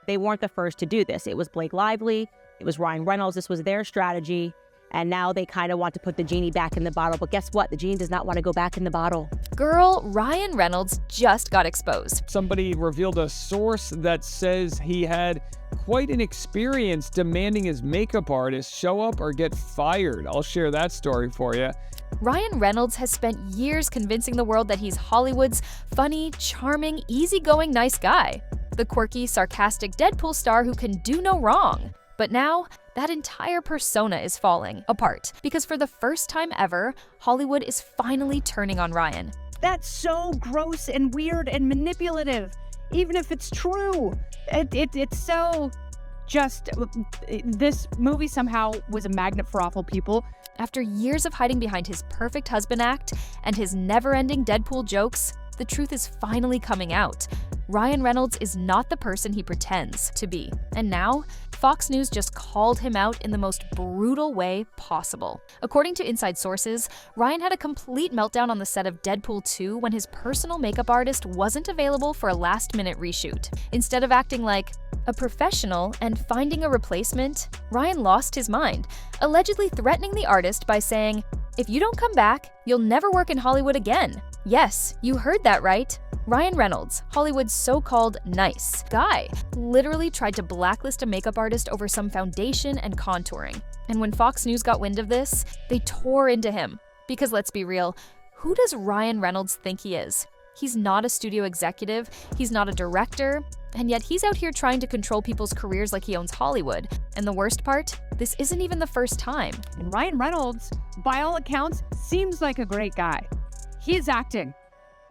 they weren't the first to do this. It was Blake Lively, it was Ryan Reynolds. This was their strategy. And now they kind of want to put the genie back in the bottle. But guess what? The genie does not want to go back in the bottle. Girl, Ryan Reynolds just got exposed. Somebody revealed a source that says he had quite an experience demanding his makeup artist show up or get fired. I'll share that story for you. Ryan Reynolds has spent years convincing the world that he's Hollywood's funny, charming, easygoing, nice guy. The quirky, sarcastic Deadpool star who can do no wrong. But now, that entire persona is falling apart because for the first time ever, Hollywood is finally turning on Ryan. That's so gross and weird and manipulative, even if it's true. It's so just, this movie somehow was a magnet for awful people. After years of hiding behind his perfect husband act and his never-ending Deadpool jokes, the truth is finally coming out. Ryan Reynolds is not the person he pretends to be. And now, Fox News just called him out in the most brutal way possible. According to inside sources, Ryan had a complete meltdown on the set of Deadpool 2 when his personal makeup artist wasn't available for a last-minute reshoot. Instead of acting like a professional and finding a replacement, Ryan lost his mind, allegedly threatening the artist by saying, "If you don't come back, you'll never work in Hollywood again." Yes, you heard that right. Ryan Reynolds, Hollywood's so-called nice guy, literally tried to blacklist a makeup artist over some foundation and contouring. And when Fox News got wind of this, they tore into him. Because let's be real, who does Ryan Reynolds think he is? He's not a studio executive, he's not a director, and yet he's out here trying to control people's careers like he owns Hollywood. And the worst part? This isn't even the first time. And Ryan Reynolds, by all accounts, seems like a great guy. He is acting.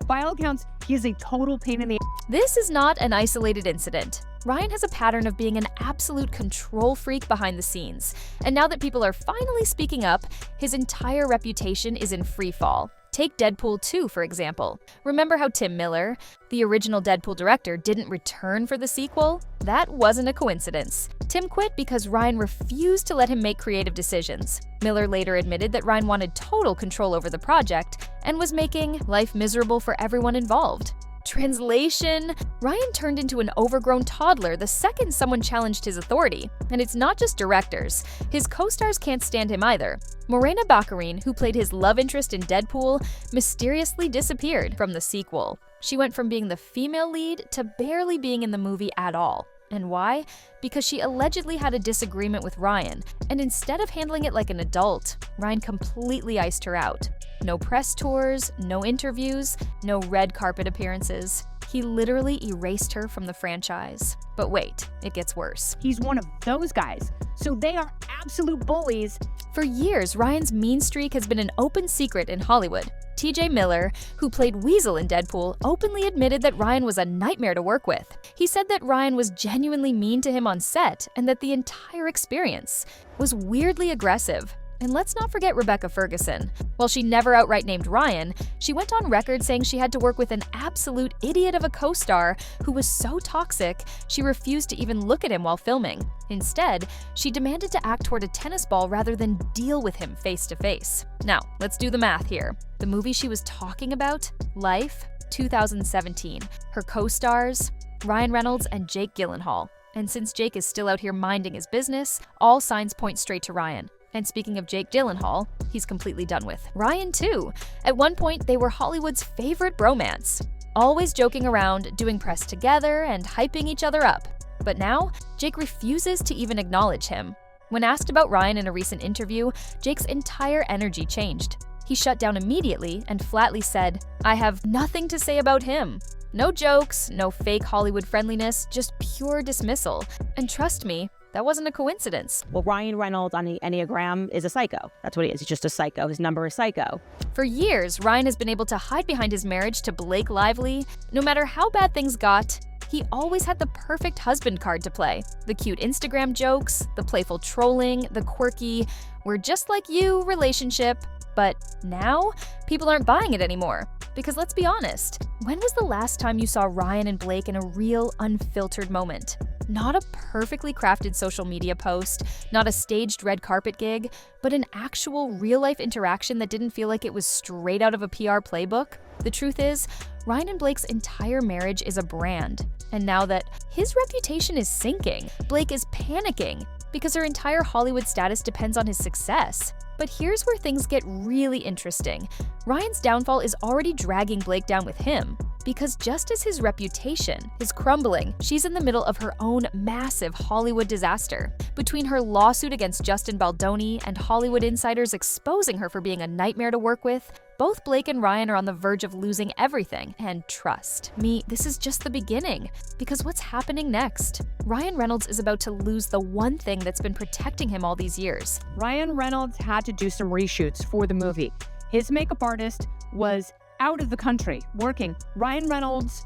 By all accounts, he is a total pain in the ass. This is not an isolated incident. Ryan has a pattern of being an absolute control freak behind the scenes. And now that people are finally speaking up, his entire reputation is in free fall. Take Deadpool 2, for example. Remember how Tim Miller, the original Deadpool director, didn't return for the sequel? That wasn't a coincidence. Tim quit because Ryan refused to let him make creative decisions. Miller later admitted that Ryan wanted total control over the project and was making life miserable for everyone involved. Translation: Ryan turned into an overgrown toddler the second someone challenged his authority. And it's not just directors. His co-stars can't stand him either. Morena Baccarin, who played his love interest in Deadpool, mysteriously disappeared from the sequel. She went from being the female lead to barely being in the movie at all. And why? Because she allegedly had a disagreement with Ryan, and instead of handling it like an adult, Ryan completely iced her out. No press tours, no interviews, no red carpet appearances. He literally erased her from the franchise. But wait, it gets worse. He's one of those guys, so they are absolute bullies. For years, Ryan's mean streak has been an open secret in Hollywood. TJ Miller, who played Weasel in Deadpool, openly admitted that Ryan was a nightmare to work with. He said that Ryan was genuinely mean to him on set and that the entire experience was weirdly aggressive. And let's not forget Rebecca Ferguson. While she never outright named Ryan, she went on record saying she had to work with an absolute idiot of a co-star who was so toxic, she refused to even look at him while filming. Instead, she demanded to act toward a tennis ball rather than deal with him face to face. Now, let's do the math here. The movie she was talking about, Life, 2017. Her co-stars, Ryan Reynolds and Jake Gyllenhaal. And since Jake is still out here minding his business, all signs point straight to Ryan. And speaking of Jake Gyllenhaal, he's completely done with. Ryan, too. At one point, they were Hollywood's favorite bromance. Always joking around, doing press together, and hyping each other up. But now, Jake refuses to even acknowledge him. When asked about Ryan in a recent interview, Jake's entire energy changed. He shut down immediately and flatly said, "I have nothing to say about him." No jokes, no fake Hollywood friendliness, just pure dismissal. And trust me, that wasn't a coincidence. Well, Ryan Reynolds on the Enneagram is a psycho. That's what he is. He's just a psycho. His number is psycho. For years, Ryan has been able to hide behind his marriage to Blake Lively. No matter how bad things got, he always had the perfect husband card to play. The cute Instagram jokes, the playful trolling, the quirky, "we're just like you" relationship. But now, people aren't buying it anymore. Because let's be honest, when was the last time you saw Ryan and Blake in a real, unfiltered moment? Not a perfectly crafted social media post, not a staged red carpet gig, but an actual real-life interaction that didn't feel like it was straight out of a PR playbook? The truth is, Ryan and Blake's entire marriage is a brand. And now that his reputation is sinking, Blake is panicking because her entire Hollywood status depends on his success. But here's where things get really interesting. Ryan's downfall is already dragging Blake down with him. Because just as his reputation is crumbling, she's in the middle of her own massive Hollywood disaster. Between her lawsuit against Justin Baldoni and Hollywood insiders exposing her for being a nightmare to work with, both Blake and Ryan are on the verge of losing everything. And trust me, this is just the beginning. Because what's happening next? Ryan Reynolds is about to lose the one thing that's been protecting him all these years. Ryan Reynolds had to do some reshoots for the movie. His makeup artist was out of the country working. Ryan Reynolds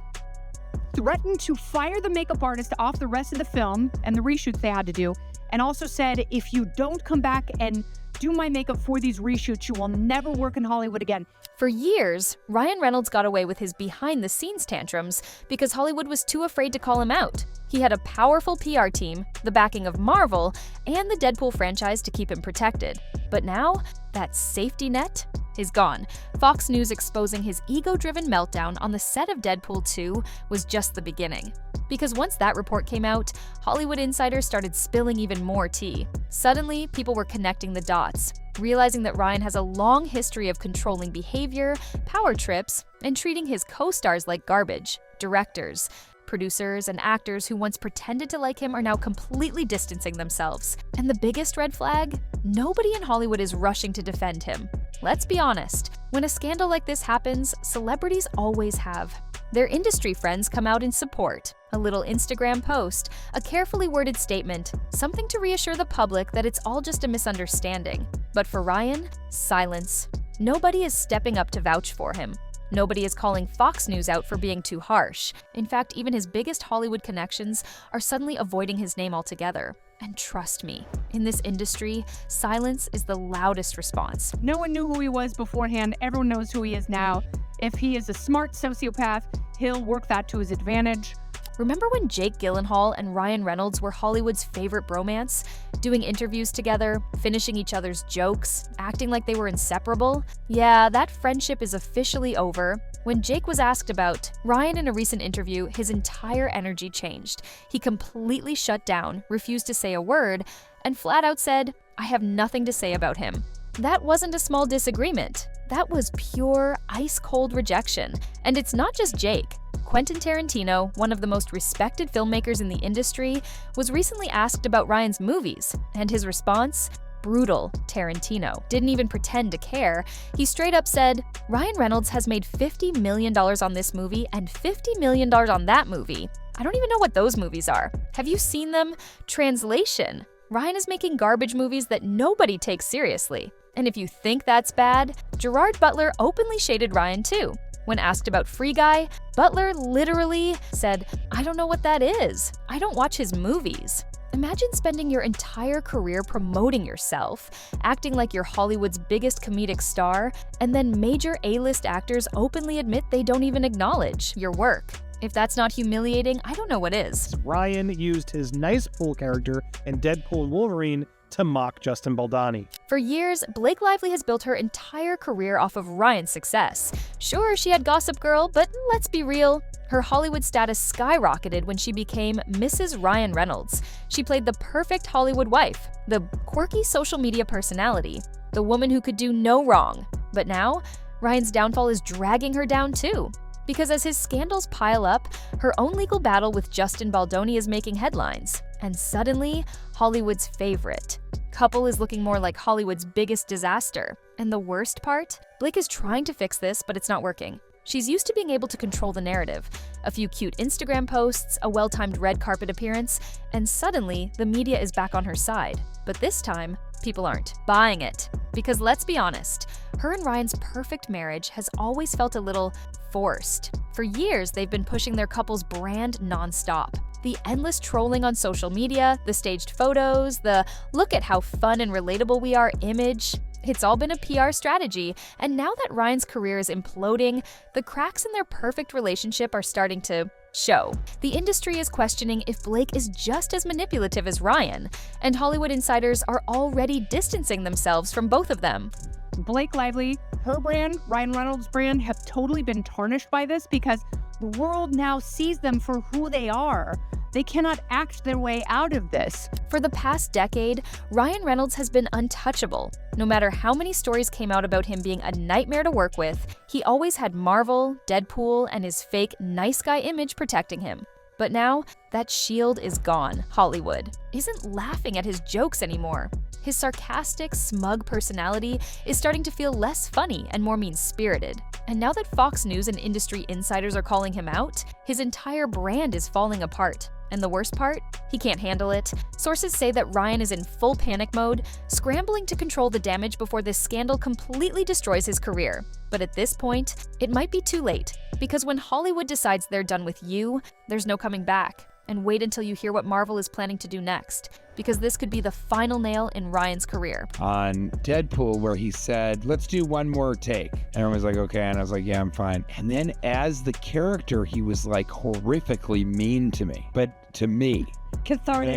threatened to fire the makeup artist off the rest of the film and the reshoots they had to do, and also said, if you don't come back and do my makeup for these reshoots, you will never work in Hollywood again. For years, Ryan Reynolds got away with his behind-the-scenes tantrums because Hollywood was too afraid to call him out. He had a powerful PR team, the backing of Marvel, and the Deadpool franchise to keep him protected. But now, that safety net is gone. Fox News exposing his ego-driven meltdown on the set of Deadpool 2 was just the beginning. Because once that report came out, Hollywood insiders started spilling even more tea. Suddenly, people were connecting the dots, realizing that Ryan has a long history of controlling behavior, power trips, and treating his co-stars like garbage. Directors, producers, and actors who once pretended to like him are now completely distancing themselves. And the biggest red flag? Nobody in Hollywood is rushing to defend him. Let's be honest, when a scandal like this happens, celebrities always have. Their industry friends come out in support. A little Instagram post, a carefully worded statement, something to reassure the public that it's all just a misunderstanding. But for Ryan, silence. Nobody is stepping up to vouch for him. Nobody is calling Fox News out for being too harsh. In fact, even his biggest Hollywood connections are suddenly avoiding his name altogether. And trust me, in this industry, silence is the loudest response. No one knew who he was beforehand. Everyone knows who he is now. If he is a smart sociopath, he'll work that to his advantage. Remember when Jake Gyllenhaal and Ryan Reynolds were Hollywood's favorite bromance? Doing interviews together, finishing each other's jokes, acting like they were inseparable? Yeah, that friendship is officially over. When Jake was asked about Ryan in a recent interview, his entire energy changed. He completely shut down, refused to say a word, and flat out said, "I have nothing to say about him." That wasn't a small disagreement. That was pure, ice-cold rejection. And it's not just Jake. Quentin Tarantino, one of the most respected filmmakers in the industry, was recently asked about Ryan's movies, and his response? Brutal. Tarantino didn't even pretend to care. He straight up said, "Ryan Reynolds has made $50 million on this movie and $50 million on that movie. I don't even know what those movies are. Have you seen them? Translation. Ryan is making garbage movies that nobody takes seriously." And if you think that's bad, Gerard Butler openly shaded Ryan too. When asked about Free Guy, Butler literally said, "I don't know what that is. I don't watch his movies." Imagine spending your entire career promoting yourself, acting like you're Hollywood's biggest comedic star, and then major A-list actors openly admit they don't even acknowledge your work. If that's not humiliating, I don't know what is. Ryan used his nice pool character in Deadpool and Wolverine to mock Justin Baldoni. For years, Blake Lively has built her entire career off of Ryan's success. Sure, she had Gossip Girl, but let's be real. Her Hollywood status skyrocketed when she became Mrs. Ryan Reynolds. She played the perfect Hollywood wife, the quirky social media personality, the woman who could do no wrong. But now, Ryan's downfall is dragging her down too. Because as his scandals pile up, her own legal battle with Justin Baldoni is making headlines. And suddenly, Hollywood's favorite couple is looking more like Hollywood's biggest disaster. And the worst part? Blake is trying to fix this, but it's not working. She's used to being able to control the narrative. A few cute Instagram posts, a well-timed red carpet appearance, and suddenly, the media is back on her side. But this time, people aren't buying it. Because let's be honest, her and Ryan's perfect marriage has always felt a little forced. For years, they've been pushing their couple's brand nonstop. The endless trolling on social media, the staged photos, the "look at how fun and relatable we are" image. It's all been a PR strategy, and now that Ryan's career is imploding, the cracks in their perfect relationship are starting to show. The industry is questioning if Blake is just as manipulative as Ryan, and Hollywood insiders are already distancing themselves from both of them. Blake Lively, her brand, Ryan Reynolds' brand, have totally been tarnished by this because the world now sees them for who they are. They cannot act their way out of this. For the past decade, Ryan Reynolds has been untouchable. No matter how many stories came out about him being a nightmare to work with, he always had Marvel, Deadpool, and his fake nice guy image protecting him. But now, that shield is gone. Hollywood isn't laughing at his jokes anymore. His sarcastic, smug personality is starting to feel less funny and more mean-spirited. And now that Fox News and industry insiders are calling him out, his entire brand is falling apart. And the worst part? He can't handle it. Sources say that Ryan is in full panic mode, scrambling to control the damage before this scandal completely destroys his career. But at this point, it might be too late, because when Hollywood decides they're done with you, there's no coming back. And wait until you hear what Marvel is planning to do next, because this could be the final nail in Ryan's career. On Deadpool, where he said, let's do one more take. And everyone was like, okay. And I was like, yeah, I'm fine. And then as the character, he was like horrifically mean to me. But to me. Cathartic.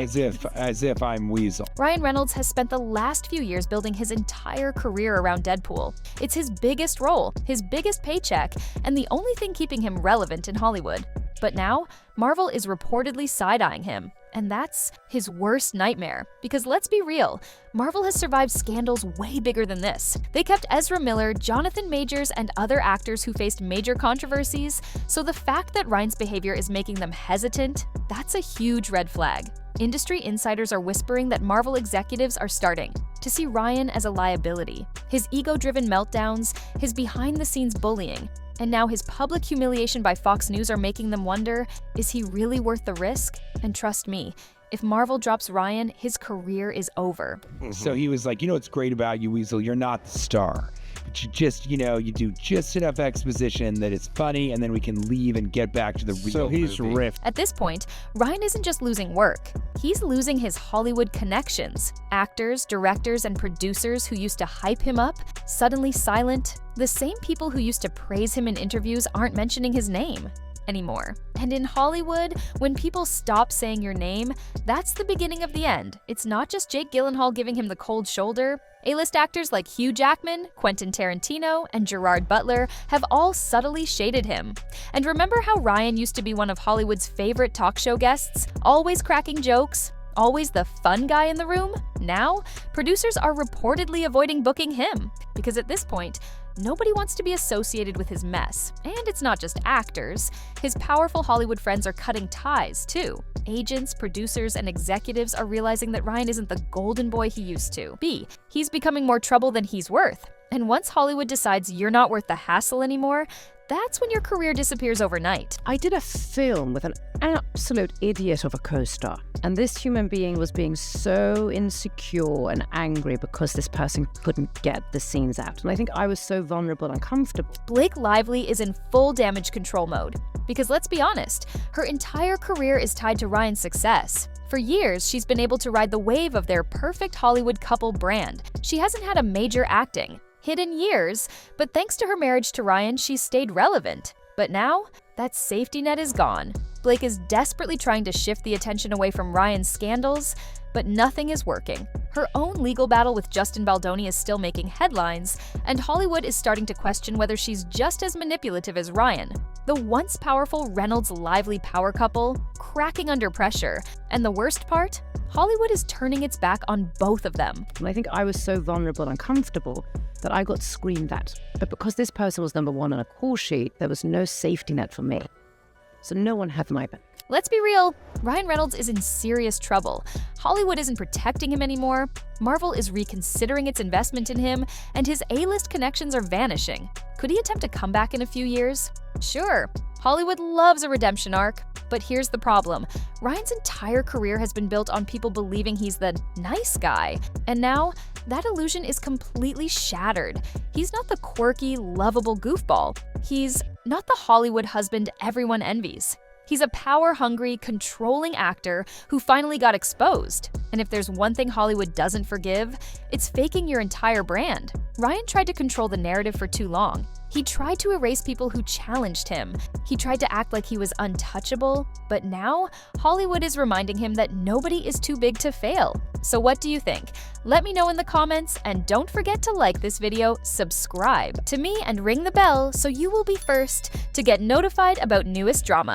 As if I'm Weasel. Ryan Reynolds has spent the last few years building his entire career around Deadpool. It's his biggest role, his biggest paycheck, and the only thing keeping him relevant in Hollywood. But now, Marvel is reportedly side-eyeing him. And that's his worst nightmare. Because let's be real, Marvel has survived scandals way bigger than this. They kept Ezra Miller, Jonathan Majors, and other actors who faced major controversies, so the fact that Ryan's behavior is making them hesitant, that's a huge red flag. Industry insiders are whispering that Marvel executives are starting to see Ryan as a liability. His ego-driven meltdowns, his behind-the-scenes bullying, and now his public humiliation by Fox News are making them wonder, is he really worth the risk? And trust me, if Marvel drops Ryan, his career is over. So he was like, you know what's great about you, Weasel? You're not the star. But you just, you do just enough exposition that it's funny, and then we can leave and get back to the real So he's movie. riffed. At this point, Ryan isn't just losing work. He's losing his Hollywood connections. Actors, directors, and producers who used to hype him up, suddenly silent. The same people who used to praise him in interviews aren't mentioning his name anymore. And in Hollywood, when people stop saying your name, that's the beginning of the end. It's not just Jake Gyllenhaal giving him the cold shoulder. A-list actors like Hugh Jackman, Quentin Tarantino, and Gerard Butler have all subtly shaded him. And remember how Ryan used to be one of Hollywood's favorite talk show guests, always cracking jokes, always the fun guy in the room? Now, producers are reportedly avoiding booking him, because at this point, nobody wants to be associated with his mess. And it's not just actors. His powerful Hollywood friends are cutting ties, too. Agents, producers, and executives are realizing that Ryan isn't the golden boy he used to be. He's becoming more trouble than he's worth. And once Hollywood decides you're not worth the hassle anymore, that's when your career disappears overnight. I did a film with an absolute idiot of a co-star, and this human being was being so insecure and angry because this person couldn't get the scenes out. And I think I was so vulnerable and uncomfortable. Blake Lively is in full damage control mode. Because let's be honest, her entire career is tied to Ryan's success. For years, she's been able to ride the wave of their perfect Hollywood couple brand. She hasn't had a major acting hit in years, but thanks to her marriage to Ryan, she's stayed relevant. But now, that safety net is gone. Blake is desperately trying to shift the attention away from Ryan's scandals, but nothing is working. Her own legal battle with Justin Baldoni is still making headlines, and Hollywood is starting to question whether she's just as manipulative as Ryan. The once powerful Reynolds-Lively power couple, cracking under pressure. And the worst part? Hollywood is turning its back on both of them. And I think I was so vulnerable and uncomfortable that I got screamed at. But because this person was number one on a call sheet, there was no safety net for me. So no one had my back. Let's be real, Ryan Reynolds is in serious trouble. Hollywood isn't protecting him anymore, Marvel is reconsidering its investment in him, and his A-list connections are vanishing. Could he attempt a comeback in a few years? Sure, Hollywood loves a redemption arc, but here's the problem. Ryan's entire career has been built on people believing he's the nice guy, and now that illusion is completely shattered. He's not the quirky, lovable goofball. He's not the Hollywood husband everyone envies. He's a power-hungry, controlling actor who finally got exposed. And if there's one thing Hollywood doesn't forgive, it's faking your entire brand. Ryan tried to control the narrative for too long. He tried to erase people who challenged him. He tried to act like he was untouchable. But now, Hollywood is reminding him that nobody is too big to fail. So what do you think? Let me know in the comments, and don't forget to like this video, subscribe to me, and ring the bell so you will be first to get notified about newest drama.